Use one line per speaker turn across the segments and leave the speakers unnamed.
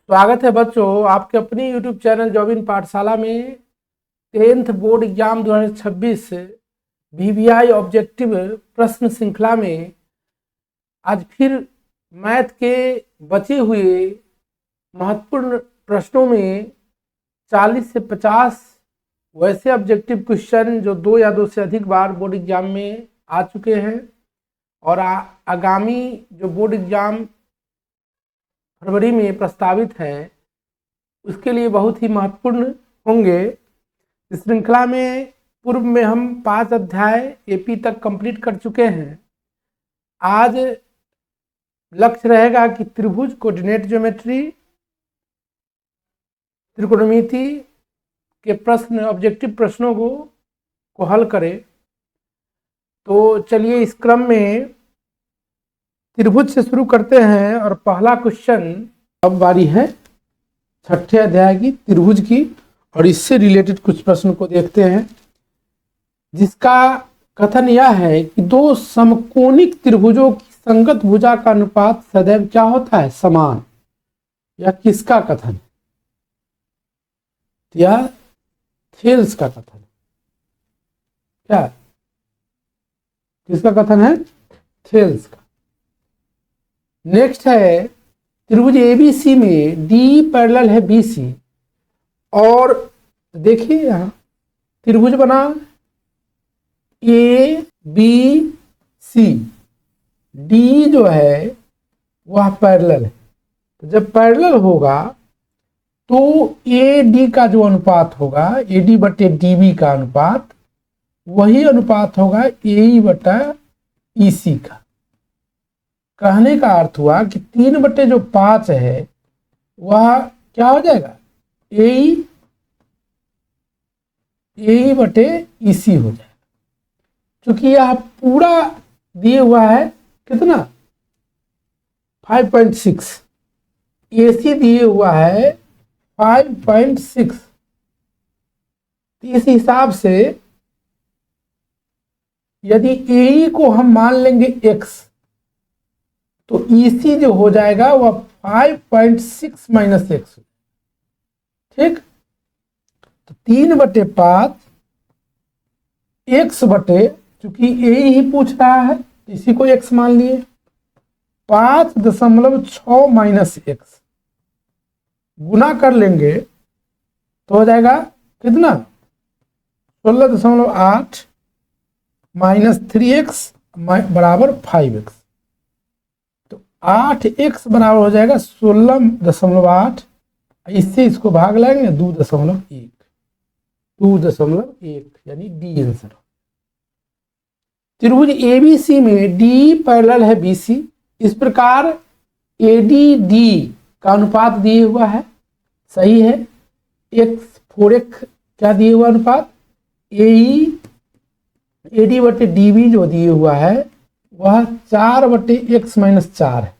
स्वागत है बच्चों आपके अपनी YouTube चैनल जॉबिन पाठशाला में 10th board exam 2026 VVI objective प्रश्न श्रृंखला में आज फिर मैथ के बचे हुए महत्वपूर्ण प्रश्नों में 40 से 50 वैसे ऑब्जेक्टिव क्वेश्चन जो 2 या 2 से अधिक बार बोर्ड एग्जाम में आ चुके हैं और आगामी जो बोर्ड एग्जाम फरवरी में प्रस्तावित है उसके लिए बहुत ही महत्वपूर्ण होंगे। इस श्रृंखला में पूर्व में हम 5 अध्याय एपी तक कंप्लीट कर चुके हैं। आज लक्ष्य रहेगा कि त्रिभुज, कोऑर्डिनेट ज्योमेट्री, त्रिकोणमिति के प्रश्न, ऑब्जेक्टिव प्रश्नों को हल करें। तो चलिए इस क्रम में त्रिभुज से शुरू करते हैं और पहला क्वेश्चन अब बारी है 6ठे अध्याय की त्रिभुज की और इससे रिलेटेड कुछ प्रश्न को देखते हैं, जिसका कथन यह है कि दो समकोणिक त्रिभुजों की संगत भुजा का अनुपात सदैव क्या होता है? समान। यह किसका कथन है? यह थेल्स का कथन है। क्या किसका कथन है? थेल्स का। नेक्स्ट है त्रिभुज एबीसी में डी पैरेलल है बीसी और देखिए यहां त्रिभुज बना ए बी सी, डी जो है वह पैरेलल है। तो जब पैरेलल होगा तो ए डी का जो अनुपात होगा, ए डी बटे डी बी का अनुपात, वही अनुपात होगा ए ई बटा ई सी का। कहने का अर्थ हुआ कि 3/5 है वह क्या हो जाएगा? ए बटे ई सी हो जाएगा। क्योंकि यह पूरा दिए हुआ है कितना? 5.6, ए सी दिए हुआ है 5.6। इस हिसाब से यदि ए को हम मान लेंगे x तो EC जो हो जाएगा वह 5.6 माइनस x। ठीक, तो 3/5 x बटे, चूंकि ए ही पूछ रहा है इसी को x मान लिए, 5.6 माइनस x गुना कर लेंगे तो हो जाएगा कितना? 16.8 माइनस 3x बराबर 5x। तो 8x बराबर हो जाएगा 16.8। इससे इसको भाग लेंगे 2.1 यानी डी आंसर। त्रिभुज एबीसी में डी पैरेलल है बीसी। इस प्रकार एडी डी का अनुपात दिए हुआ है, सही है। x 4x क्या दिए हुआ अनुपात? एडी बटे डीबी जो दिए हुआ है वह 4/x माइनस 4 है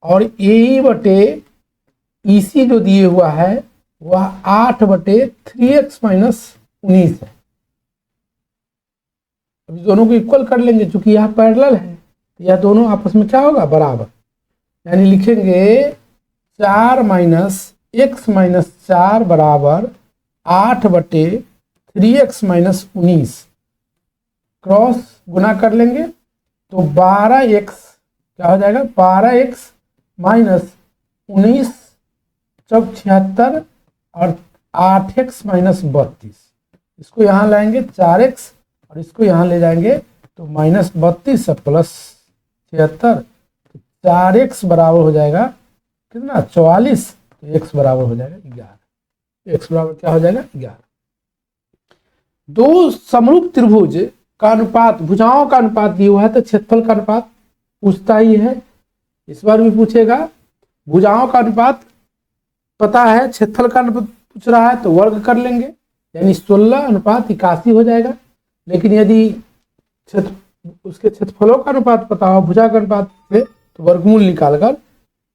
और ए बटे ईसी जो दिए हुआ है वह 8/3x माइनस 19 है। अभी दोनों को इक्वल कर लेंगे, चूंकि यह पैरेलल है तो यह दोनों आपस में क्या होगा? बराबर। यानी लिखेंगे 4 माइनस x माइनस 4 बराबर 8/3x माइनस 19। क्रॉस गुना कर लेंगे तो 12x क्या हो जाएगा? 12x माइनस 19 चौक 76 और 8x माइनस 32। इसको यहाँ लाएंगे 4x और इसको यहाँ ले जाएंगे तो माइनस 32 प्लस 76, तो 4x बराबर हो जाएगा कितना? 44। तो x बराबर हो जाएगा 11। x बराबर क्या हो जाएगा? 11। दो समरूप त्रिभुज का अनुपात, भुजाओं का अनुपात दिया हुआ है तो क्षेत्रफल का अनुपात पूछता ही है, इस बार भी पूछेगा। भुजाओं का अनुपात पता है, क्षेत्रफल का अनुपात पूछ रहा है तो वर्ग कर लेंगे, यानी 16:81 हो जाएगा। लेकिन यदि उसके क्षेत्रफलों का अनुपात पता हो भुजा का अनुपात से तो वर्गमूल निकाल कर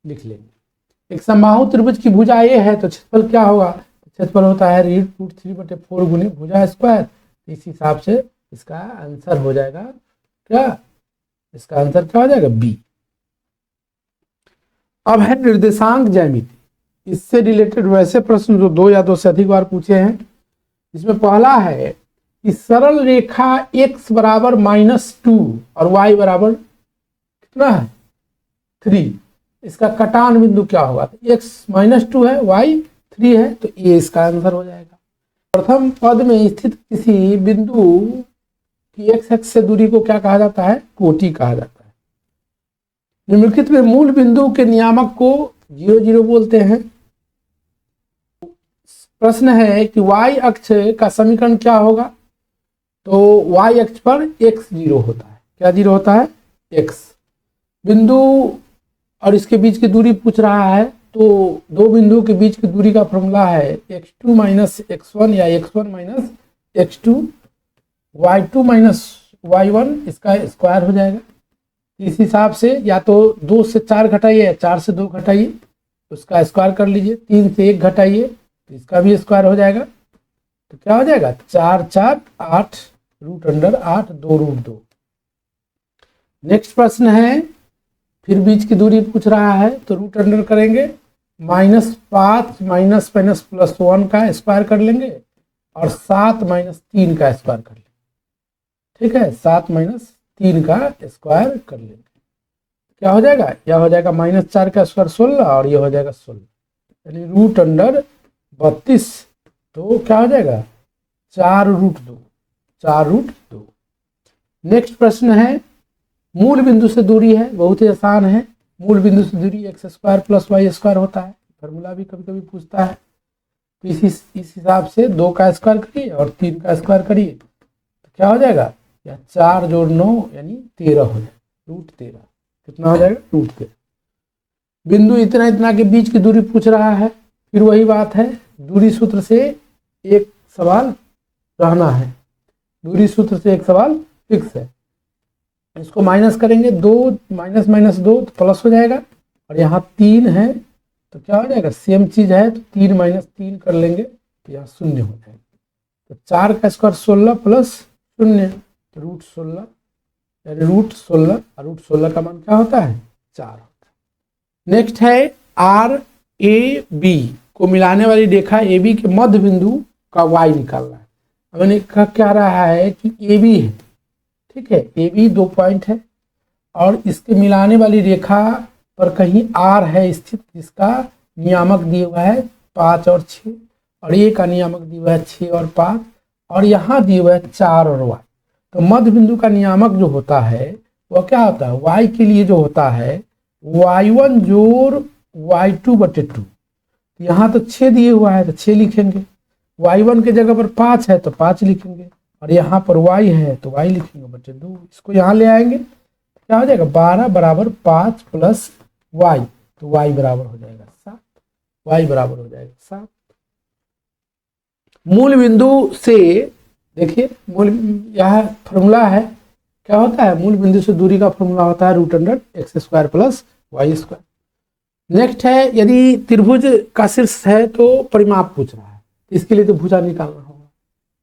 लिख लेंगे। एक समबाहु त्रिभुज की भुजा ए है तो क्षेत्रफल क्या होगा? क्षेत्रफल होता है √3/4 गुने भुजा स्क्वायर। इस हिसाब से इसका आंसर हो जाएगा क्या? इसका आंसर क्या हो जाएगा? बी। अब है निर्देशांक ज्यामिति। इससे रिलेटेड वैसे प्रश्न जो 2 या 2 से अधिक बार पूछे हैं, इसमें पहला है कि सरल रेखा x बराबर -2 और y बराबर कितना है 3, इसका कटान बिंदु क्या होगा? तो x -2 है, y 3 है, तो ये इसका आंसर हो जाएगा। प्रथम पद में स्थित किसी बिंदु की x अक्ष से दूरी को क्या कहा जाता है? कोटि कहा जाता है। निम्नलिखित में मूल बिंदु के नियामक को 0 0 बोलते हैं। प्रश्न है कि y अक्ष का समीकरण क्या होगा? तो y अक्ष पर x 0 होता है। क्या 0 होता है? x। बिंदु और इसके बीच की दूरी पूछ रहा है, तो दो बिंदु के बीच की दूरी का फॉर्मूला है x2 - x1 या x1 - x2, y2 - y1, इसका स्क्वायर हो जाएगा। इस हिसाब से या तो 2 से 4 घटाइए या 4 से 2 घटाइए, उसका स्क्वायर कर लीजिए। 3 से 1 घटाइए तो इसका भी स्क्वायर हो जाएगा। तो क्या हो जाएगा? 4 4 8 √8 2 √2। नेक्स्ट प्रश्न है, फिर बीच की दूरी पूछ रहा है, तो रूट अंडर करेंगे, -5 +1 का स्क्वायर कर लेंगे और 7 - 3 का स्क्वायर कर लेंगे। ठीक है, 7 - 3 का स्क्वायर कर लेंगे। क्या हो जाएगा? यह हो जाएगा -4 का स्क्वायर 16 और यह हो जाएगा 16, यानी रूट अंडर 32। तो क्या हो जाएगा? 4 √2, 4 √2। नेक्स्ट प्रश्न है, मूल बिंदु से दूरी है, बहुत ही आसान है। मूल बिंदु से दूरी x² + y² होता है। फॉर्मूला भी कभी कभी पूछता है, तो इस हिसाब से 2 का स्क्वायर करिए और 3 का स्क्वायर करिए, तो क्या हो जाएगा? या 4 + 9 यानी 13 हो जाएगा, √13। कितना हो जाएगा? √13। बिंदु इतना इतना के बीच की दूरी पूछ रहा है। फिर वही बात है, दूरी सूत्र से एक सवाल रहना है, दूरी सूत्र से एक सवाल फिक्स है। इसको माइनस करेंगे, 2 - 2 तो प्लस हो जाएगा, और यहाँ 3 है तो क्या हो जाएगा? सेम चीज है, तो 3 - 3 कर लेंगे तो यहाँ 0 हो जाएगा। तो 4 का स्क्वायर 16 + 0 तो √16, यानी √16, और √16 का मान क्या होता है? 4 होता है। नेक्स्ट है, RAB को मिलाने वाली रेखा AB के मध्य बिंदु का y निकालना है। अब मैंने क्या रहा है कि AB है, ठीक है, AB 2 पॉइंट है और इसके मिलाने वाली रेखा पर कहीं R है स्थित, जिसका नियामक दिया हुआ है 5 और 6, और ये का नियामक दिया हुआ है 6 और 5, और यहाँ दिया हुआ है 4 और y। तो मध्य बिंदु का नियामक जो होता है वह क्या होता है? y के लिए जो होता है y1 जोड़ y2 बटे 2। यहाँ तो 6 दिए हुआ है तो 6 लिखेंगे, y1 के जगह पर 5 है तो 5 लिखेंगे, और यहाँ पर y है तो y लिखेंगे बटे 2। इसको यहाँ ले आएंगे, क्या हो जाएगा? 12 बराबर 5 + y, तो y बराबर हो जाएगा 7, y बराबर हो जाएगा 7। मूल बिंदु से देखिए, मूल यह फॉर्मूला है, क्या होता है? मूल बिंदु से दूरी का फॉर्मूला होता है √x² + y²। नेक्स्ट है, यदि त्रिभुज का शीर्ष है तो परिमाप पूछ रहा है, इसके लिए तो भुजा निकालना होगा।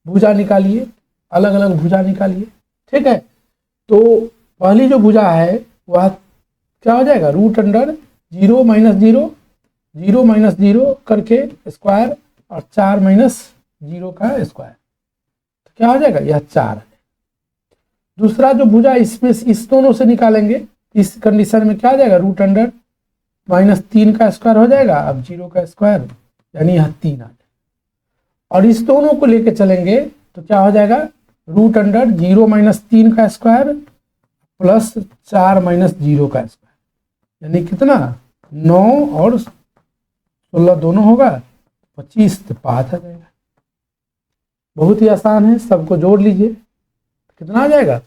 भुजा निकालिए, अलग अलग भुजा निकालिए। ठीक है, तो पहली जो भुजा है वह क्या हो जाएगा? √0 - 0 0 - 0 करके स्क्वायर और 4 - 0 का स्क्वायर, तो क्या हो जाएगा? यह 4 है। दूसरा जो भुजा इसमें इस दोनों से निकालेंगे, इस कंडीशन में क्या हो जाएगा? √0 - 3 का स्क्वायर हो जाएगा, अब 0 का स्क्वायर, यानी यह 3 आ जाएगा। और इस दोनों को लेके चलेंगे तो क्या हो जाएगा? √0 - 3 का स्क्वायर प्लस 4 - 0 का स्क्वायर, यानी कितना? 9 और 16 दोनों होगा, 25, तो 5 आ जाएगा। बहुत ही आसान है, सबको जोड़ लीजिए, कितना आ जाएगा?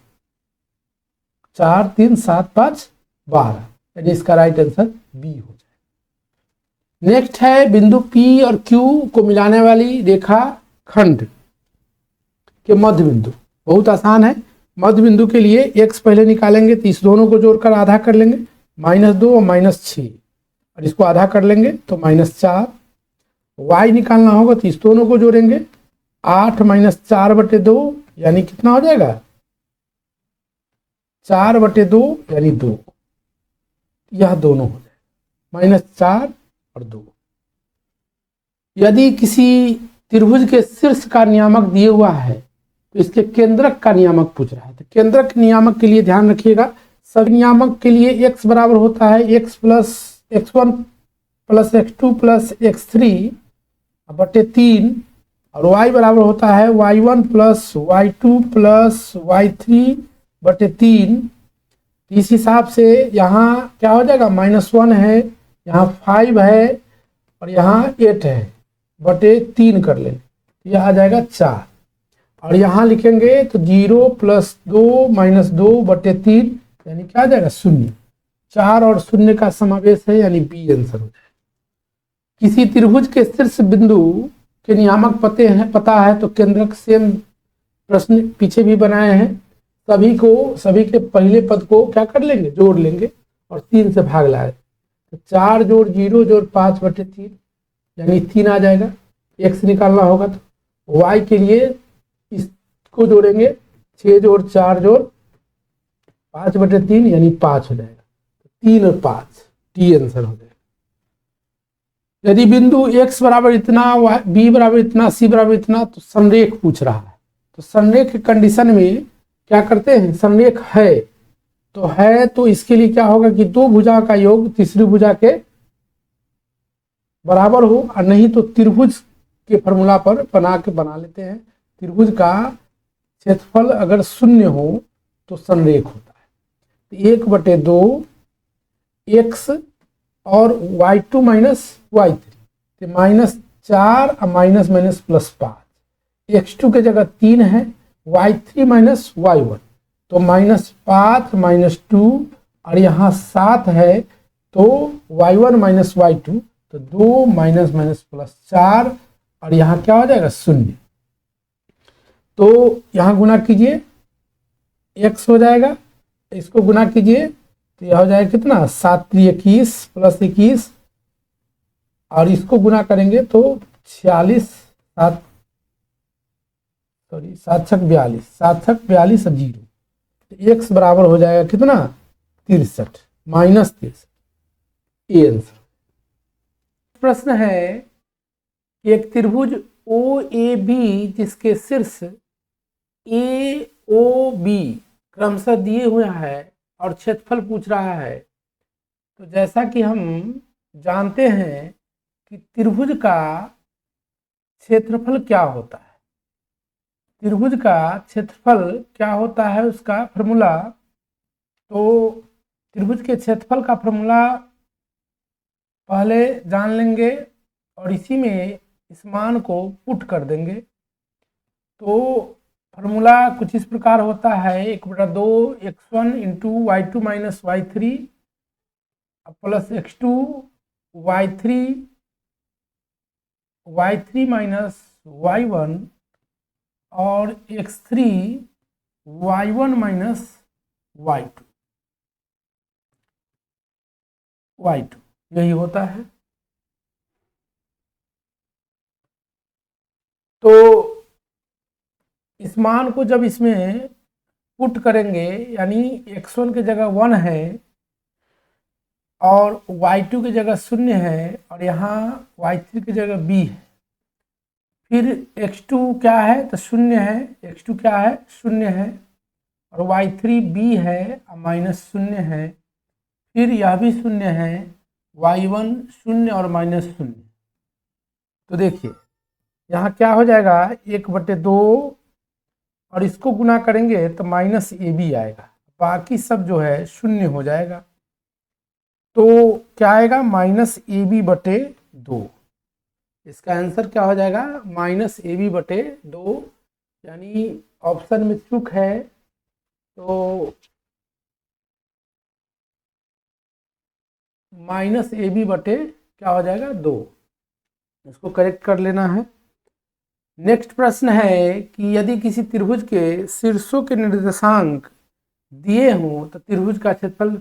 4 3 7 5 12, यानी इसका राइट आंसर बी हो जाएगा। नेक्स्ट है, बिंदु P और Q को मिलाने वाली रेखा खंड के मध्य बिंदु। बहुत आसान है, मध्य बिंदु के लिए x पहले निकालेंगे, तो इस दोनों को जोड़कर आधा कर लेंगे, -2 और -6, और इसको आधा कर लेंगे तो -4। y निकालना होगा तो इस दोनों को जोड़ेंगे, 8 - 4 बटे 2, यानी कितना हो जाएगा? 4 बटे 2 यानी 2, यह दोनों हो जाएगा, -4 और 2। यदि किसी त्रिभुज के शीर्ष का नियामक दिए हुआ है तो इसके केंद्रक का नियामक पूछ रहा है। तो केंद्रक नियामक के लिए ध्यान रखिएगा, सभी नियामक के लिए x बराबर होता है x plus x1 plus x2 plus x3 बटे 3 और y बराबर होता है y1 plus y2 plus y3 बटे 3। इस हिसाब से यहाँ क्या हो जाएगा, -1 है, यहाँ 5 है और यहाँ 8 है, बटे 3 कर ले, यह आ जाएगा 4। और यहाँ लिखेंगे तो 0 प्लस 2 माइनस 2 बटे 3 यानी क्या आ जाएगा 0। 4 और 0 का समावेश है यानी बी आंसर हो जाएगा। किसी त्रिभुज के शीर्ष बिंदु के नियामक पता है तो केंद्रक, सेम प्रश्न पीछे भी बनाए हैं, सभी के पहले पद को क्या कर लेंगे, जोड़ लेंगे और 3 से भाग लाए तो 4 जोड़ 0 जोड़ 5 बटे 3 यानी 3 आ जाएगा। x निकालना होगा तो y के लिए इसको जोड़ेंगे, 6 जोड़ 4 जोड़ 5 बटे 3 यानी 5 हो जाएगा। 3 और 5 टी आंसर हो जाएगा। यदि बिंदु x बराबर इतना, b बराबर इतना, c बराबर इतना तो संरेख पूछ रहा है। तो संरेख के कंडीशन में क्या करते हैं, संरेख है तो इसके लिए क्या होगा कि दो भुजा का योग तीसरी भुजा के बराबर हो, और नहीं तो त्रिभुज के फॉर्मूला पर बना लेते हैं। त्रिभुज का क्षेत्रफल अगर 0 हो तो संरेख होता है। 1/2 x और y2 माइनस y3 तो -4 और माइनस माइनस प्लस 5, x2 के जगह 3 है, y3 माइनस y1 तो -5 -2 और यहाँ 7 है तो y1 माइनस y2 तो 2 माइनस माइनस प्लस 4 और यहाँ क्या हो जाएगा 0। तो यहाँ गुना कीजिए, x हो जाएगा, इसको गुना कीजिए तो यह हो जाएगा कितना, 7 3 21 प्लस 21 और इसको गुना करेंगे तो 46 7 42 और 0 तो x बराबर हो जाएगा कितना 63 -63। ये आंसर। प्रश्न है कि एक त्रिभुज OAB जिसके शीर्ष AOB क्रमशः दिए हुए हैं और क्षेत्रफल पूछ रहा है। तो जैसा कि हम जानते हैं कि त्रिभुज का क्षेत्रफल क्या होता है, त्रिभुज का क्षेत्रफल क्या होता है उसका फॉर्मूला, तो त्रिभुज के क्षेत्रफल का फॉर्मूला पहले जान लेंगे और इसी में इस मान को पुट कर देंगे। तो फॉर्मूला कुछ इस प्रकार होता है, 1/2 x1 into y2 minus y3 plus x2 y3 minus y1 और x3 y1 माइनस y2 यही होता है। तो इस मान को जब इसमें पुट करेंगे यानी x1 की जगह 1 है और y2 की जगह 0 है और यहाँ y3 की जगह b है, फिर x2 क्या है तो 0 है, x2 क्या है 0 है और y3 b है और -0 है, फिर यह भी 0 है, y1 0 और -0। तो देखिए यहाँ क्या हो जाएगा 1/2 और इसको गुना करेंगे तो -ab आएगा, बाकी सब जो है 0 हो जाएगा। तो क्या आएगा -ab/2, इसका आंसर क्या हो जाएगा -ab/2, यानी ऑप्शन में चूक है तो -ab/ क्या हो जाएगा 2, इसको करेक्ट कर लेना है। नेक्स्ट प्रश्न है कि यदि किसी त्रिभुज के शीर्षों के निर्देशांक दिए हों तो त्रिभुज का क्षेत्रफल,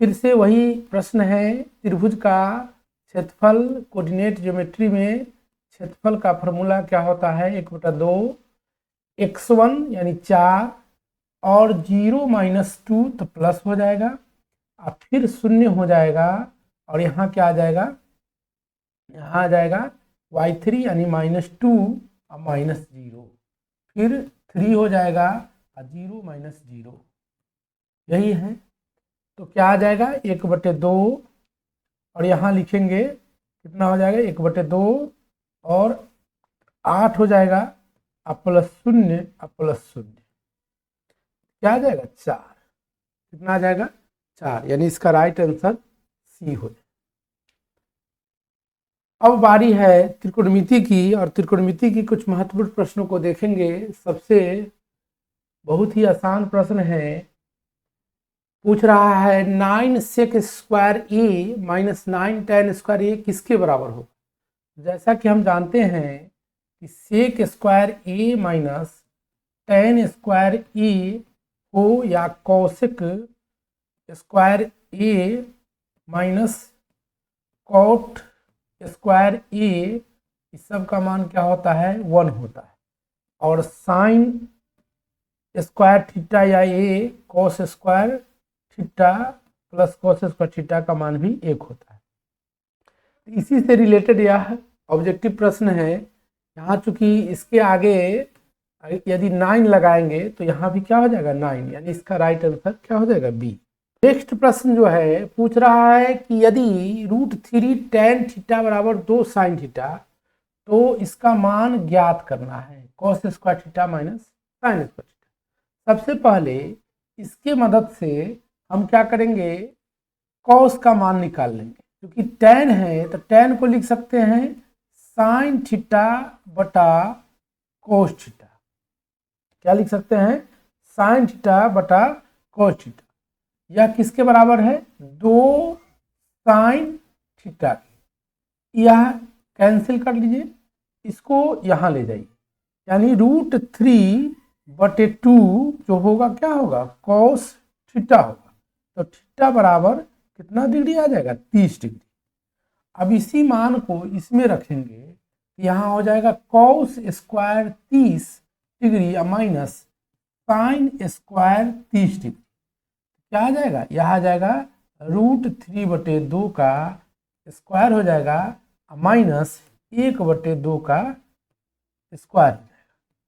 फिर से वही प्रश्न है, त्रिभुज का क्षेत्रफल कोऑर्डिनेट ज्योमेट्री में क्षेत्रफल का फॉर्मूला क्या होता है, 1/2 x1 यानी 4 और 0 - 2 तो प्लस हो जाएगा और फिर 0 हो जाएगा और यहाँ क्या आ जाएगा, यहाँ आ जाएगा y3 यानी -2 और -0, फिर 3 हो जाएगा और 0 -0, यही है। तो क्या आ जाएगा 1/2, और यहाँ लिखेंगे कितना हो जाएगा 1/2 और 8 हो जाएगा, अब +0 अब +0, क्या आ जाएगा 4, कितना आ जाएगा 4, यानी इसका राइट आंसर सी हो जाएगा। अब बारी है त्रिकोणमिति की, और त्रिकोणमिति की कुछ महत्वपूर्ण प्रश्नों को देखेंगे। सबसे बहुत ही आसान प्रश्न है, पूछ रहा है 9 sec स्क्वायर ए माइनस 9 tan स्क्वायर ए किसके बराबर हो। जैसा कि हम जानते हैं कि सेक स्क्वायर ए माइनस tan स्क्वायर ए हो या कौशिक स्क्वायर ए माइनस कॉट स्क्वायर ए, इस सब का मान क्या होता है 1 होता है, और साइन स्क्वायर थीटा या a cos square theta plus cos square theta का मान भी 1 होता है। इसी से रिलेटेड यह ऑब्जेक्टिव प्रश्न है। यहाँ चूंकि इसके आगे यदि 9 लगाएंगे तो यहाँ भी क्या हो जाएगा 9, यानी इसका राइट आंसर क्या हो जाएगा बी। नेक्स्ट प्रश्न जो है पूछ रहा है कि यदि √3 tan थीटा बराबर 2 sin थीटा, तो इसका मान ज्ञात करना है, cos square theta minus sign square theta. सबसे पहले इसके मदद से हम क्या करेंगे, cos का मान निकाल लेंगे, क्योंकि tan है तो tan को लिख सकते हैं साइन थीटा बटा cos थीटा। क्या लिख सकते हैं, साइन थीटा बटा cos थीटा। यह किसके बराबर है 2 साइन थीटा की। यह कैंसिल कर लीजिए, इसको यहाँ ले जाइए, यानी √3/2 जो होगा क्या होगा cos थीटा होगा। तो थीटा बराबर कितना डिग्री आ जाएगा 30 डिग्री। अब इसी मान को इसमें रखेंगे, यहाँ हो जाएगा cos square 30 degree minus sine square 30 degree. क्या आ जाएगा, यह आ जाएगा √3/2 का स्क्वायर हो जाएगा माइनस 1/2 का स्क्वायर हो जाएगा।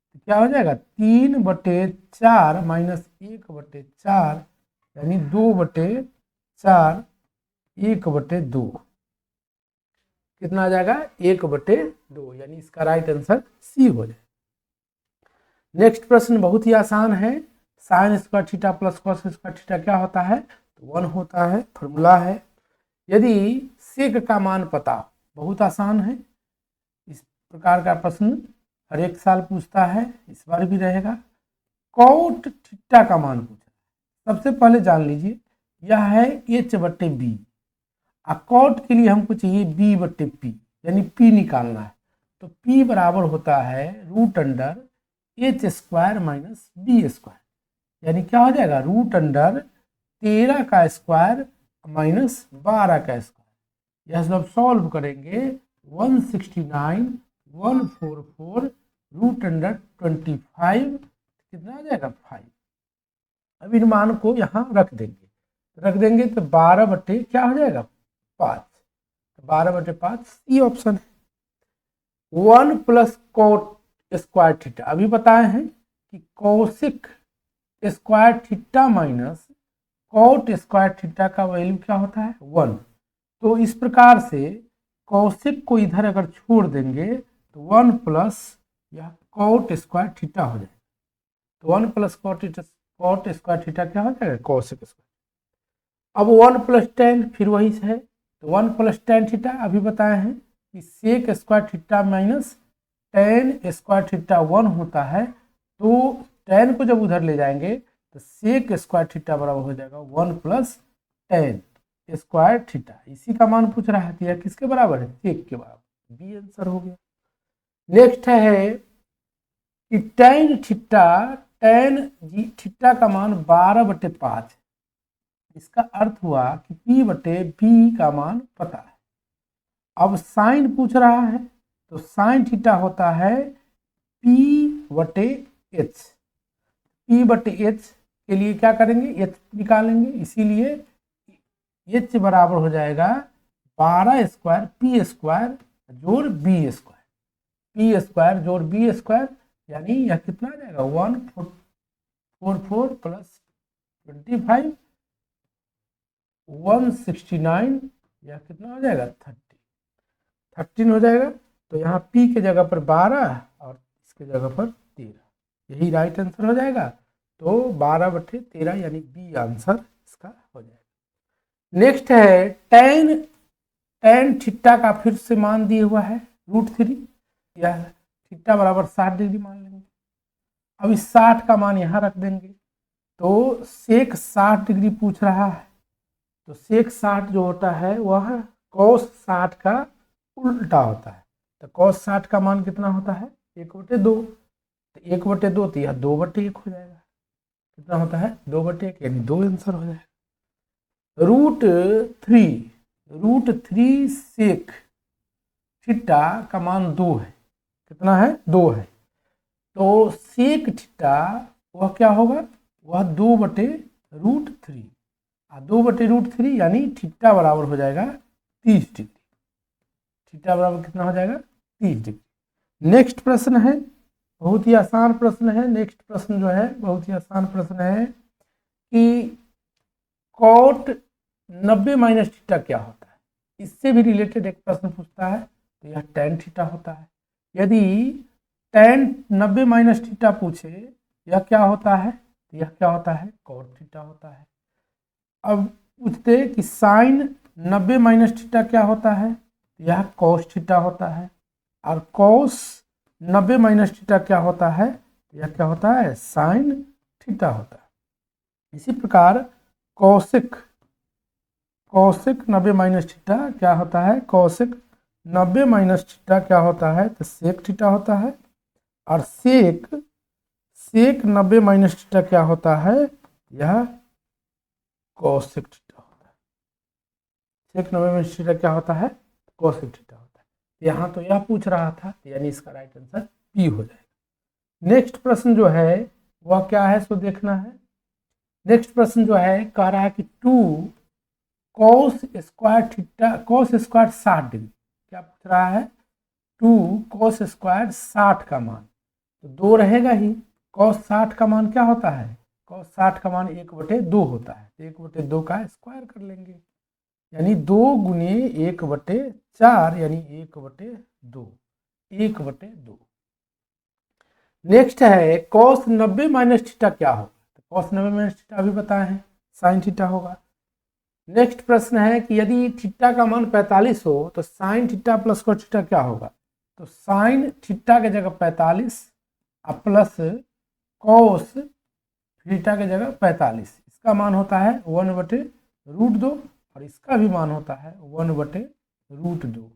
तो क्या हो जाएगा 3/4 माइनस 1/4, यानी 2/4 1/2, कितना आ जाएगा 1/2, यानी इसका राइट आंसर सी हो जाएगा। नेक्स्ट प्रश्न बहुत ही आसान है, sign square theta plus cos square theta क्या होता है, तो 1 होता है, फॉर्मूला है। यदि सेक का मान पता, बहुत आसान है, इस प्रकार का प्रश्न हर एक साल पूछता है, इस बार भी रहेगा। कॉट थीटा का मान पूछा, सबसे पहले जान लीजिए यह है h/b, कॉट के लिए हमको चाहिए b/p, यानी p निकालना है। तो p बराबर होता है √h² माइनस b², यानी क्या हो जाएगा √13 का स्क्वायर माइनस 12 का स्क्वायर। यह सब सॉल्व करेंगे 169 144 √25, कितना आ जाएगा 5। अब इन मान को यहाँ रख देंगे तो 12 क्या हो जाएगा 5, तो 12/5 सी ऑप्शन है। 1 प्लस कॉट स्क्वायर थीटा, अभी बताए हैं कि cosec square theta minus cot square theta का वैल्यू क्या होता है 1। तो इस प्रकार से कौशिक को इधर अगर छोड़ देंगे तो 1 प्लस यह कॉट स्क्वायर थीटा हो जाएगा। तो 1 प्लस कॉट स्क्वायर थीटा क्या हो जाएगा कौशिक स्क्वायर। अब 1 प्लस tan फिर वही है, तो 1 प्लस tan थीटा अभी बताए हैं कि sec square theta minus tan square theta 1 होता है। तो tan को जब उधर ले जाएंगे तो सेक स्क्वायर थीटा बराबर हो जाएगा 1 प्लस tan स्क्वायर थीटा। इसी का मान पूछ रहा है, तो यह किसके बराबर है सेक के बराबर, बी आंसर हो गया। नेक्स्ट है कि tan थीटा का मान 12/5, इसका अर्थ हुआ कि p/b का मान पता है। अब साइन पूछ रहा है, तो साइन थीटा होता है p/h। p/h के लिए क्या करेंगे, h निकालेंगे, इसीलिए h बराबर हो जाएगा 12² p² जोड़ b²। पी स्क्वायर जोड़ बी स्क्वायर, यानी यह कितना आ जाएगा 144 प्लस 25 169, यह कितना हो जाएगा 13 हो जाएगा। तो यहाँ P के जगह पर 12 और इसके जगह पर 13, यही राइट आंसर हो जाएगा। तो 12/13 यानी बी आंसर इसका हो जाएगा। नेक्स्ट है tan थीटा का फिर से मान दिया हुआ है √3, यह थीटा बराबर 60 डिग्री मान लेंगे। अब इस 60 का मान यहाँ रख देंगे, तो सेक 60 डिग्री पूछ रहा है, तो सेक 60 जो होता है वह cos 60 का उल्टा होता है। तो cos 60 का मान कितना होता है 1/2, तो 1/2 तो यह 2/1 हो जाएगा। कितना होता है 2/1, यानी 2 आंसर हो जाएगा। √3 सेक थीटा का मान 2 है, कितना है 2 है। तो सेक थीटा वह क्या होगा, वह 2/√3, 2/√3 यानी थीटा बराबर हो जाएगा 30 डिग्री। थीटा बराबर कितना हो जाएगा 30 डिग्री। नेक्स्ट प्रश्न है, बहुत ही आसान प्रश्न है। नेक्स्ट प्रश्न जो है बहुत ही आसान प्रश्न है कि cot 90 - थीटा क्या होता है। इससे भी रिलेटेड एक प्रश्न पूछता है, तो यह tan थीटा होता है। यदि tan 90 - थीटा पूछे, यह क्या होता है, तो यह क्या होता है cot थीटा होता है। अब पूछते कि sin 90 - थीटा क्या होता है, यह cos थीटा होता है। और cos 90 - थीटा क्या होता है, यह क्या होता है sin थीटा होता है। इसी प्रकार cosec 90 - थीटा क्या होता है, cosec 90 - थीटा क्या होता है, तो sec थीटा होता है। और sec 90 - थीटा क्या होता है, यह cosec थीटा होता है। sec 90 - थीटा क्या होता है, cosec थीटा होता है। यहाँ तो यह पूछ रहा था, यानी इसका राइट आंसर पी हो जाएगा। नेक्स्ट प्रश्न जो है वह क्या है, सो देखना है। नेक्स्ट प्रश्न जो है कह रहा है कि 2 cos square theta cos square 60 degree, क्या पूछ रहा है 2 cos स्क्वायर 60 का मान, तो 2 रहेगा ही। cos 60 का मान क्या होता है, cos 60 का मान 1/2 होता है, 1/2 का स्क्वायर कर लेंगे, यानी 2 × 1/4 यानी 1/2, 1/2। नेक्स्ट है cos 90 - थीटा क्या होगा, तो cos 90 - थीटा अभी बताए हैं sin थीटा होगा। नेक्स्ट प्रश्न है कि यदि थीटा का मान 45 हो तो sin theta plus cos theta क्या होगा, तो sin थीटा के जगह 45 और प्लस cos थीटा के जगह 45, इसका मान होता है 1/√2 और इसका भी मान होता है 1/√2,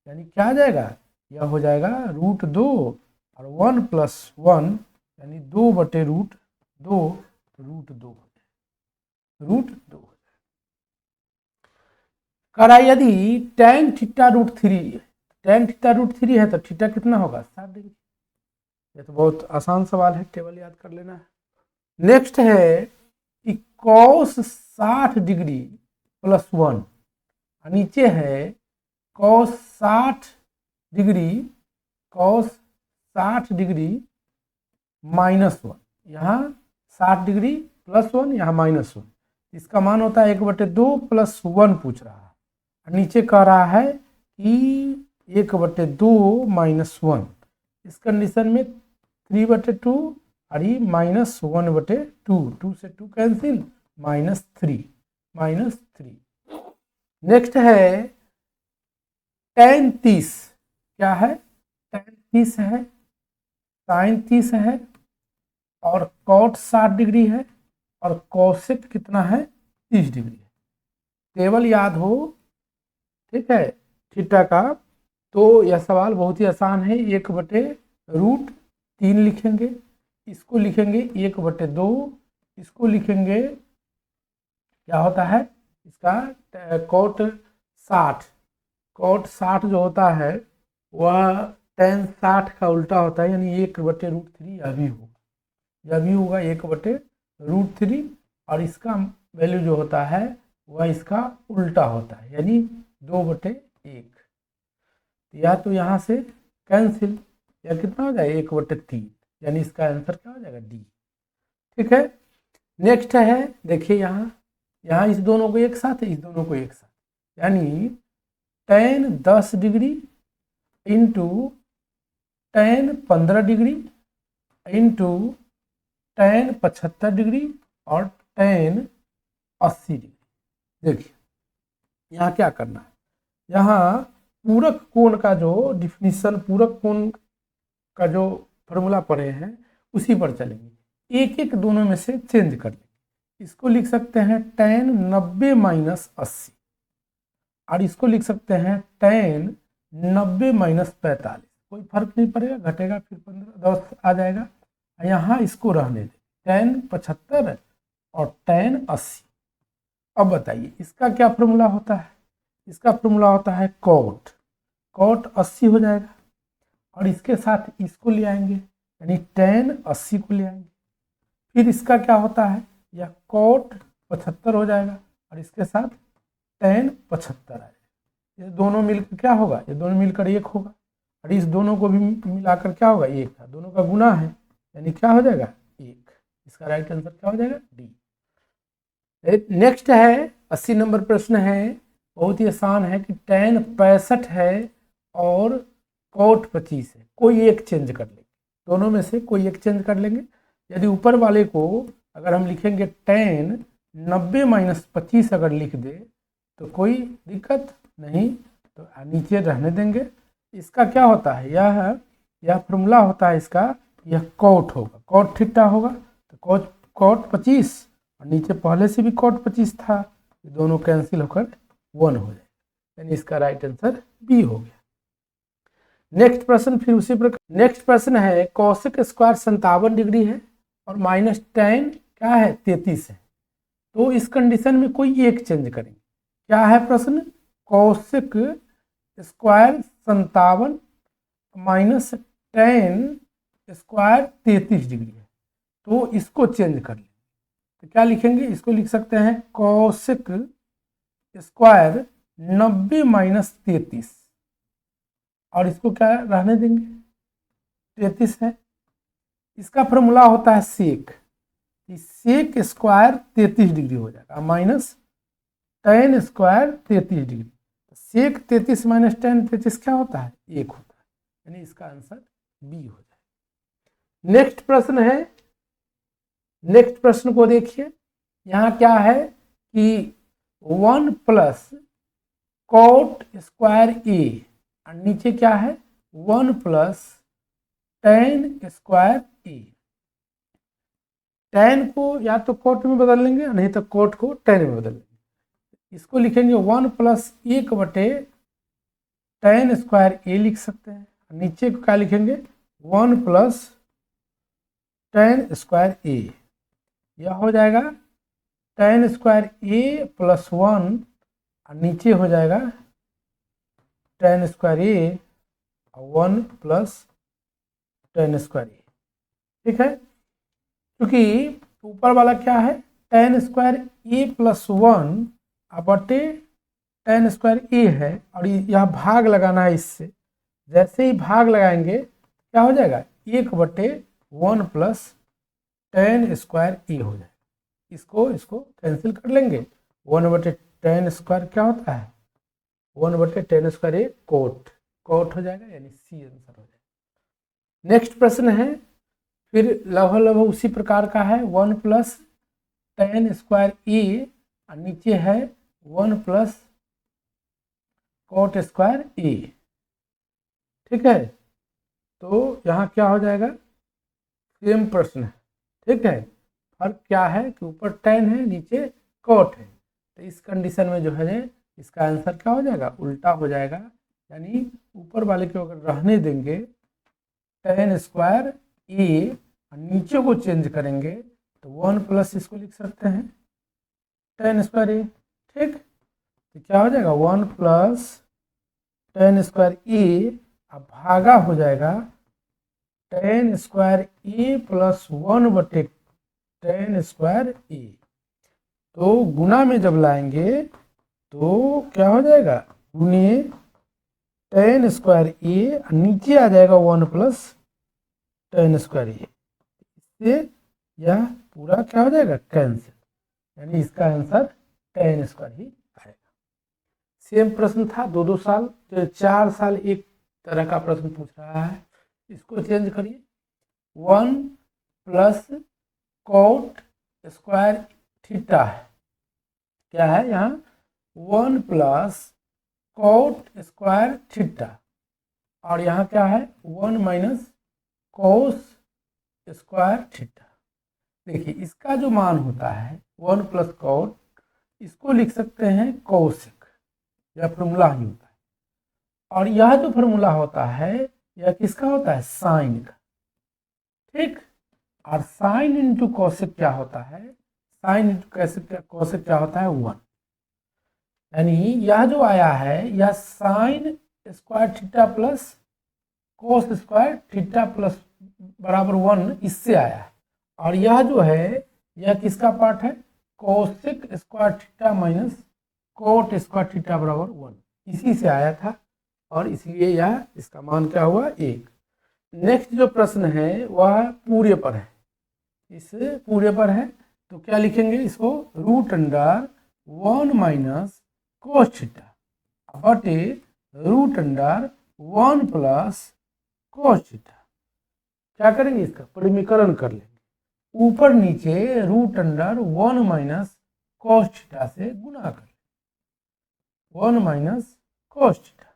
यानी क्या आ जाएगा, यह हो जाएगा √2 और 1 + 1 यानी 2/√2 √2। करा यदि tan थीटा √3 है तो थीटा कितना होगा 60 डिग्री। ये तो बहुत आसान सवाल है, टेबल याद कर लेना है। नेक्स्ट है कि cos 60 डिग्री +1 और नीचे है cos 60 डिग्री -1, यहाँ 60 डिग्री +1 यहाँ -1, इसका मान होता है 1/2 + 1 पूछ रहा है। नीचे कह रहा है कि 1/2 -1, इस कंडीशन में 3/2 और ये -1/2, 2 से 2 कैंसिल, -3। नेक्स्ट है tan 30, क्या है tan 30 है, sin 30 है और cot 60 डिग्री है और cosec कितना है 30 डिग्री है। टेबल याद हो, ठीक है, थीटा का, तो यह सवाल बहुत ही आसान है। 1/√3 लिखेंगे, इसको लिखेंगे 1/2, इसको लिखेंगे क्या होता है इसका cot 60 जो होता है वह tan 60 का उल्टा होता है, यानी 1/√3 यह भी होगा 1/√3 और इसका वैल्यू जो होता है वह इसका उल्टा होता है, यानी 2/1। या तो यहाँ से कैंसिल, यह कितना हो जाएगा 1/3, यानी इसका आंसर क्या हो जाएगा डी। ठीक है, नेक्स्ट है देखिए यहाँ इस दोनों को एक साथ है, इस दोनों को एक साथ, यानी tan 10 degree into tan 15 degree into tan 75 degree और tan 80 डिग्री। देखिए यहाँ क्या करना है, यहाँ पूरक कोण का जो डिफिनीशन, पूरक कोण का जो फॉर्मूला पढ़े हैं उसी पर चलेंगे, एक एक दोनों में से चेंज कर लेंगे। इसको लिख सकते हैं tan 90 माइनस 80 और इसको लिख सकते हैं tan 90 माइनस 45, कोई फर्क नहीं पड़ेगा, घटेगा फिर 15 10 आ जाएगा। यहाँ इसको रहने दें tan 75 और tan 80। अब बताइए इसका क्या फॉर्मूला होता है, इसका फॉर्मूला होता है cot 80 हो जाएगा और इसके साथ इसको ले आएंगे यानी tan 80 को ले आएंगे, फिर इसका क्या होता है यह cot 75 हो जाएगा और इसके साथ tan 75 आएगा। ये दोनों मिलकर क्या होगा, ये दोनों मिलकर एक होगा और इस दोनों को भी मिलाकर क्या होगा एक था, दोनों का गुना है यानी क्या हो जाएगा एक। इसका राइट आंसर क्या हो जाएगा डी। नेक्स्ट है 80 नंबर प्रश्न है, बहुत ही आसान है कि tan 65 है और cot 25 है, कोई एक चेंज कर लेंगे, दोनों में से कोई एक चेंज कर लेंगे। यदि ऊपर वाले को अगर हम लिखेंगे tan 90 माइनस 25 अगर लिख दे तो कोई दिक्कत नहीं, तो नीचे रहने देंगे। इसका क्या होता है, यह फॉर्मूला होता है इसका, यह cot होगा, cot थीटा होगा, तो cot 25 और नीचे पहले से भी cot 25 था, ये दोनों कैंसिल होकर 1 हो जाएगा, यानी इसका राइट आंसर बी हो गया। नेक्स्ट प्रश्न फिर उसी प्रकार, नेक्स्ट प्रश्न है cosec स्क्वायर 57 डिग्री है और माइनस tan क्या है 33 है, तो इस कंडीशन में कोई एक चेंज करेंगे। क्या है प्रश्न, cosec square 57 minus tan square 33 degree है, तो इसको चेंज कर लें, तो क्या लिखेंगे, इसको लिख सकते हैं cosec स्क्वायर 90 माइनस 33 और इसको क्या रहने देंगे 33 है। इसका फॉर्मूला होता है सेक, सेक स्क्वायर 33 डिग्री हो जाएगा माइनस tan स्क्वायर 33 डिग्री, सेक 33 माइनस tan 33 क्या होता है एक होता है, यानी इसका आंसर बी हो जाएगा। नेक्स्ट प्रश्न है, नेक्स्ट प्रश्न को देखिए, यहाँ क्या है कि 1 प्लस cot स्क्वायर ए और नीचे क्या है 1 प्लस tan स्क्वायर ए। tan को या तो cot में बदल लेंगे नहीं तो cot को tan में बदल लेंगे। इसको लिखेंगे 1 प्लस 1 tan स्क्वायर ए लिख सकते हैं, नीचे को क्या लिखेंगे 1 प्लस tan स्क्वायर ए, यह हो जाएगा tan स्क्वायर ए प्लस 1 और नीचे हो जाएगा tan स्क्वायर ए 1 प्लस tan स्क्वायर ए। ठीक है, क्योंकि ऊपर वाला क्या है tan स्क्वायर ए प्लस 1 बटे tan स्क्वायर ए है और यह भाग लगाना है इससे, जैसे ही भाग लगाएंगे क्या हो जाएगा 1/1 प्लस tan स्क्वायर ए हो जाएगा। इसको कैंसिल कर लेंगे, 1/tan स्क्वायर क्या होता है 1/tan स्क्वायर ए cot हो जाएगा, यानी सी आंसर हो जाएगा। नेक्स्ट प्रश्न है फिर लगभग उसी प्रकार का है, 1 प्लस tan स्क्वायर ए और नीचे है 1 प्लस cot स्क्वायर ए। ठीक है, तो यहाँ क्या हो जाएगा सेम प्रश्न है। ठीक है, फर्क क्या है कि ऊपर tan है नीचे cot है, तो इस कंडीशन में जो है इसका आंसर क्या हो जाएगा उल्टा हो जाएगा, यानी ऊपर वाले को अगर रहने देंगे tan स्क्वायर ए और नीचे को चेंज करेंगे तो 1 प्लस इसको लिख सकते हैं tan स्क्वायर ए। ठीक, तो क्या हो जाएगा 1 प्लस tan स्क्वायर ए अब भागा हो जाएगा tan स्क्वायर ए प्लस 1/tan स्क्वायर ए, तो गुना में जब लाएंगे तो क्या हो जाएगा गुने tan स्क्वायर ए, नीचे आ जाएगा 1 प्लस tan स्क्वायर ए। इससे यह पूरा क्या हो जाएगा, कैंसिल, यानी इसका आंसर tan स्क्वायर ही आएगा। सेम प्रश्न था, 2-2 साल, 4 साल एक तरह का प्रश्न पूछ रहा है। इसको चेंज करिए, 1 प्लस कॉट स्क्वायर थीटा है, क्या है यहाँ 1 प्लस कॉट स्क्वायर थीटा, और यहाँ क्या है 1 माइनस कोस स्क्वायर थीटा। देखिए इसका जो मान होता है 1 प्लस कॉट, इसको लिख सकते हैं कोसेक, यह फॉर्मूला ही होता है। और यह जो फॉर्मूला होता है यह किसका होता है, साइन का, ठीक। और साइन इंटू कोसेक क्या होता है, साइन इंटू कोसेक क्या होता है 1, यानी यह जो आया है यह sign square theta plus cos square theta plus बराबर 1 इससे आया है। और यह जो है यह किसका पार्ट है, cosec square theta minus cot square theta बराबर 1, इसी से आया था, और इसलिए यह इसका मान क्या हुआ 1। नेक्स्ट जो प्रश्न है वह पूरे पर है, इस पूरे पर है, तो क्या लिखेंगे इसको, root under 1 minus cos theta बटे root under 1 plus cos theta. क्या करेंगे, इसका परिमीकरण कर लेंगे, ऊपर नीचे root under 1 minus cos theta से गुना कर, 1 माइनस कोस थीटा,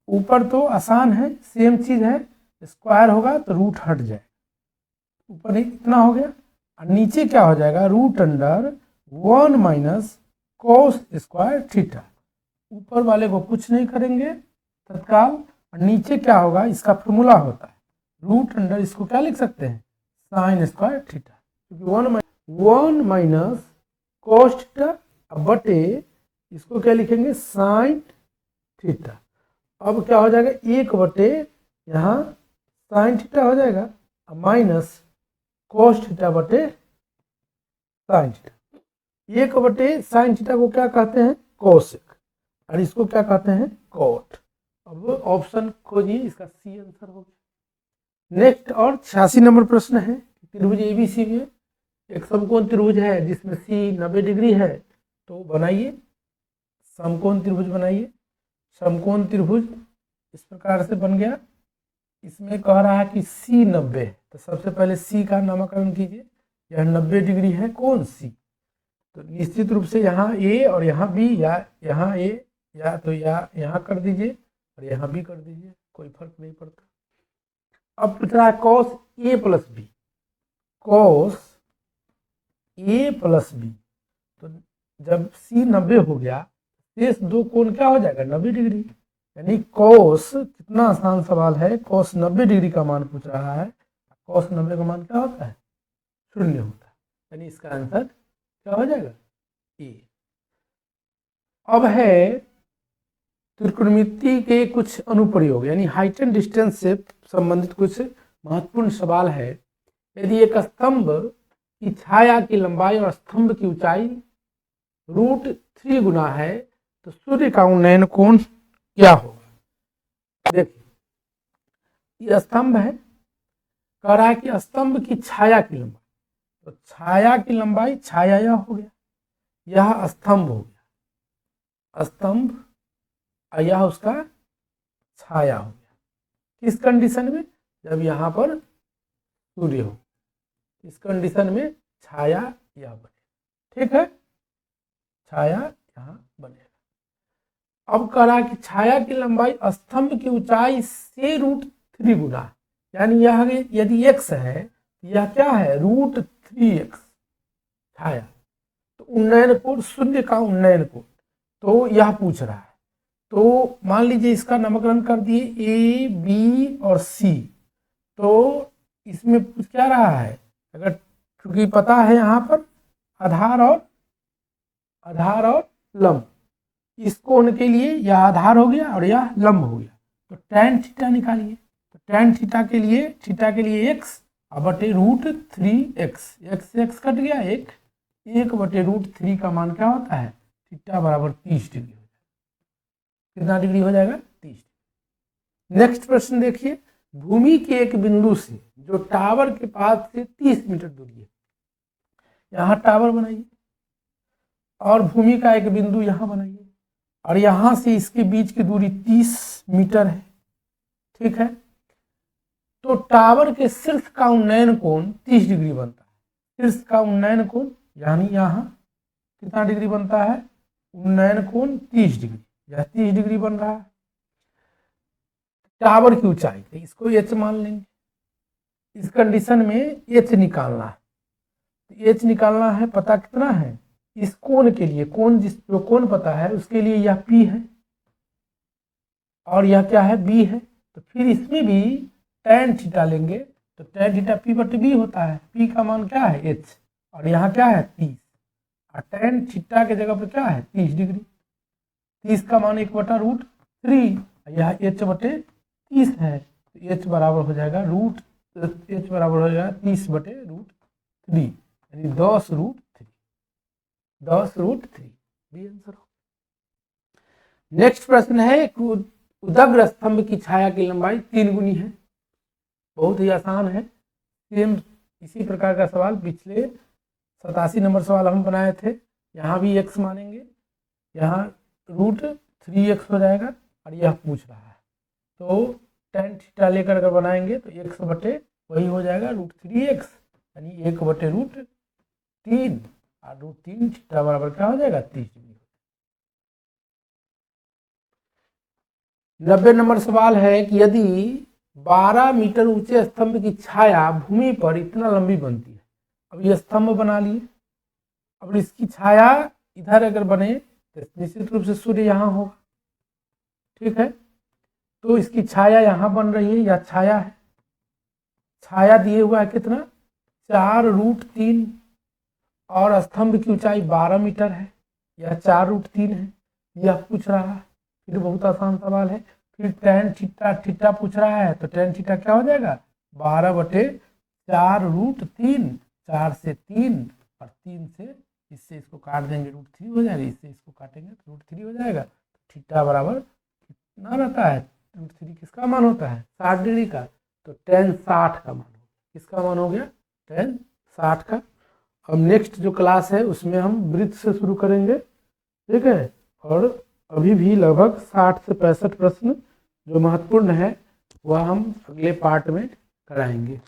ऊपर तो आसान है, सेम चीज है, स्क्वायर होगा तो रूट हट जाएगा, ऊपर ही इतना हो गया, और नीचे क्या हो जाएगा, root under 1 minus cos square theta, ऊपर वाले को कुछ नहीं करेंगे तत्काल, और नीचे क्या होगा, इसका फॉर्मूला होता है रूट अंडर, इसको क्या लिख सकते हैं, साइन स्क्वायर थीटा, क्योंकि 1 माइनस कोस थीटा बटे इसको क्या लिखेंगे, साइन थीटा। अब क्या हो जाएगा, 1 बटे यहाँ साइन थीटा हो जाएगा, माइनस कोस थीटा बटे साइन थीटा। 1 बटे साइन थीटा को क्या कहते हैं, कोसेक, और इसको क्या कहते हैं, कोट। अब ऑप्शन खोजिए, इसका सी आंसर हो गया। नेक्स्ट और 86 नंबर प्रश्न है, त्रिभुज एबीसी में एक समकोण त्रिभुज है जिसमें सी 90 डिग्री है, तो बनाइए समकोण त्रिभुज बनाइए। समकोण त्रिभुज इस प्रकार से बन गया, इसमें कह रहा है कि सी 90, तो सबसे पहले सी का नामकरण कीजिए, यह 90 डिग्री है, कौन सी, तो निश्चित रूप से यहाँ ए और यहाँ बी, या यहाँ ए या तो यहाँ कर दीजिए और यहाँ भी कर दीजिए, कोई फर्क नहीं पड़ता। अब पूछ रहा है cos A plus B, cos A plus B, तो जब सी 90 हो गया, शेष दो कोण क्या हो जाएगा, 90 डिग्री, यानी कॉस, कितना आसान सवाल है, कॉस 90 डिग्री का मान पूछ रहा है, कॉस 90 का मान क्या होता है, 0 होता है, यानी इसका आंसर क्या हो जाएगा, ए। अब है त्रिकोणमिति के कुछ अनुप्रयोग, यानी हाइट एंड डिस्टेंस से संबंधित कुछ महत्वपूर्ण सवाल है। यदि एक स्तंभ की छाया की लंबाई और स्तंभ की ऊंचाई √3 गुना है, तो सूर्य का उन्नयन कोण क्या होगा। देखिए ये स्तंभ है, कह रहा है कि स्तंभ की छाया की लंबाई, तो छाया की लंबाई, छाया यह हो गया, यह स्तंभ हो गया, स्तंभ, यह उसका छाया हो गया, किस कंडीशन में, जब यहाँ पर सूर्य हो, इस कंडीशन में छाया यह बने, ठीक है, छाया यहाँ बनेगा। अब कह रहा है कि छाया की लंबाई स्तंभ की ऊंचाई से √3 गुना, यानी यह यदि x है, यह क्या है, √3x छाया, तो उन्नयन कोण, सूर्य का उन्नयन कोण, तो यह पूछ रहा है। तो मान लीजिए इसका नामकरण कर दिए ए, बी और सी, तो इसमें पूछ क्या रहा है, अगर क्योंकि पता है यहाँ पर आधार और लंब, इस कोण के लिए यह आधार हो गया और यह लंब हो गया, तो tan थीटा निकालिए, तो tan थीटा के लिए x बटे √3x, x कट गया, 1 बटे √3 का मान क्या होता है, थीटा बराबर 30 डिग्री हो जाएगा, कितना डिग्री हो जाएगा, 30। नेक्स्ट प्रश्न देखिए, भूमि के एक बिंदु से जो टावर के पास से 30 मीटर दूरी है, यहाँ टावर बनाइए और भूमि का एक बिंदु यहाँ बनाइए और यहाँ से इसके बीच की दूरी 30 मीटर है, ठीक है। तो टावर के शीर्ष का उन्नयन कोण 30 डिग्री बनता है। शीर्ष का उन्नयन कोण यानी यहाँ कितना डिग्री बनता है, उन्नयन कोण 30 डिग्री, यह 30 डिग्री बन रहा है। टावर की ऊंचाई इसको एच मान लेंगे। इस कंडीशन में एच निकालना है, एच निकालना है, पता कितना है इस कोण के लिए, कोण जो कोण पता है उसके लिए यह P है और यह क्या है B है। तो फिर इसमें भी tan थीटा लेंगे तो tan थीटा P/B होता है। P का मान क्या है H और यहाँ क्या है 30 और tan थीटा के जगह पर क्या है 30 डिग्री। 30 का मान 1/√3, यह H/30 है तो H बराबर हो जाएगा H बराबर हो जाएगा 30/√3 यानी 10√3 भी आंसर हो। नेक्स्ट प्रश्न है, उदग्र स्तंभ की छाया की लंबाई 3 गुनी है। बहुत ही आसान है, सेम इसी प्रकार का सवाल पिछले 87 नंबर सवाल हम बनाए थे। यहाँ भी x मानेंगे, यहाँ √3x हो जाएगा और यह पूछ रहा है तो tan थीटा लेकर अगर बनाएंगे तो x बटे वही हो जाएगा √3x यानी 1/√3 और √3 थीटा बराबर क्या हो जाएगा 30 डिग्री। 90 नंबर सवाल है कि यदि 12 मीटर ऊंचे स्तंभ की छाया भूमि पर इतना लंबी बनती है, अब ये स्तंभ बना लिए, अब इसकी छाया इधर अगर बने तो निश्चित रूप से सूर्य यहाँ होगा, ठीक है। तो इसकी छाया यहाँ बन रही है, यह छाया है, छाया दिए हुआ है कितना 4√3 और स्तंभ की ऊंचाई 12 मीटर है, यह 4√3 है, यह पूछ रहा है। फिर बहुत आसान सवाल है, फिर tan थीटा पूछ रहा है तो tan थीटा क्या हो जाएगा 12/4√3, 4 से 3 और 3 से इससे इसको काट देंगे √3 हो जाएगा, इससे इसको काटेंगे तो √3 हो जाएगा। तो थीटा बराबर कितना रहता है, √3 किसका मान होता है 60 डिग्री का, तो tan 60 का मान हो गया। किसका मान हो गया tan 60 का। अब नेक्स्ट जो क्लास है उसमें हम वृत्त से शुरू करेंगे, ठीक है। और अभी भी लगभग 60 से 65 प्रश्न जो महत्वपूर्ण है वह हम अगले पार्ट में कराएंगे।